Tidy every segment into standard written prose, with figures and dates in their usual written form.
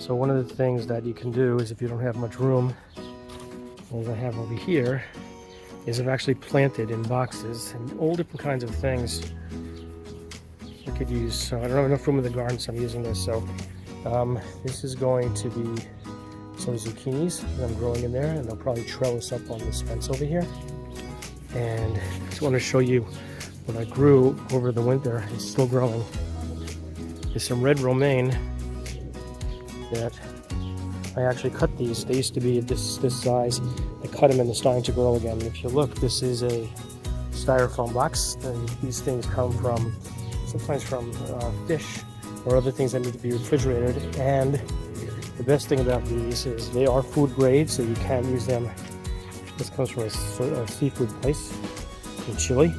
So one of the things that you can do is, if you don't have much room, as I have over here, is I've actually planted in boxes and all different kinds of things you could use. So I don't have enough room in the garden, so I'm using this. So this is going to be some zucchinis that I'm growing in there, and they'll probably trellis up on this fence over here. And I just want to show you what I grew over the winter. It's still growing. There's some red romaine that I actually cut these. They used to be this size. I cut them and they're starting to grow again. If you look, this is a styrofoam box, and these things come from sometimes from fish or other things that need to be refrigerated. And the best thing about these is they are food grade, so you can use them. This comes from a seafood place in Chile.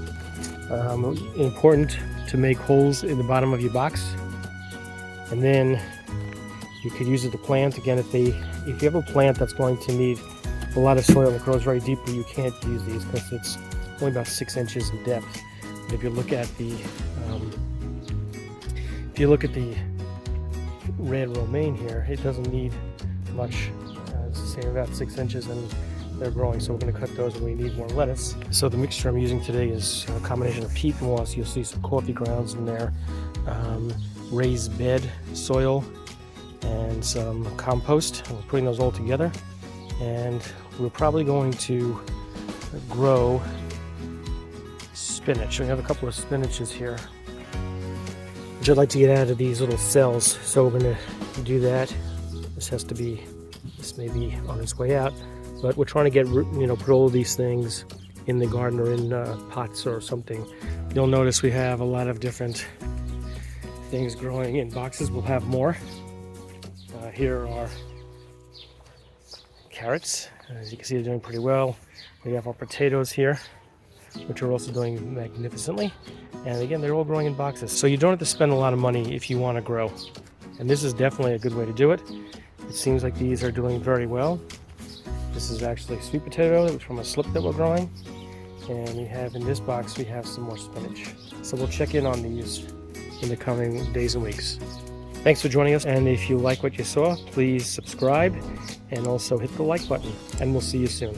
Important to make holes in the bottom of your box, and then you could use it to plant. Again, if you have a plant that's going to need a lot of soil that grows very deeply, you can't use these because it's only about 6 inches in depth. But if you look at the red romaine here, it doesn't need much. It's saying about 6 inches, and they're growing. So we're going to cut those, and we need more lettuce. So the mixture I'm using today is a combination of peat moss. You'll see some coffee grounds in there, raised bed soil, and some compost. And we're putting those all together, and we're probably going to grow spinach. We have a couple of spinaches here, which I'd like to get out of these little cells. So we're going to do that. This may be on its way out, but we're trying to get, put all of these things in the garden or in pots or something. You'll notice we have a lot of different things growing in boxes. We'll have more. Here are carrots. As you can see, they're doing pretty well. We have our potatoes here, which are also doing magnificently. And again, they're all growing in boxes. So you don't have to spend a lot of money if you want to grow. And this is definitely a good way to do it. It seems like these are doing very well. This is actually sweet potato. It was from a slip that we're growing. And we have in this box, we have some more spinach. So we'll check in on these in the coming days and weeks. Thanks for joining us, and if you like what you saw, please subscribe and also hit the like button, and we'll see you soon.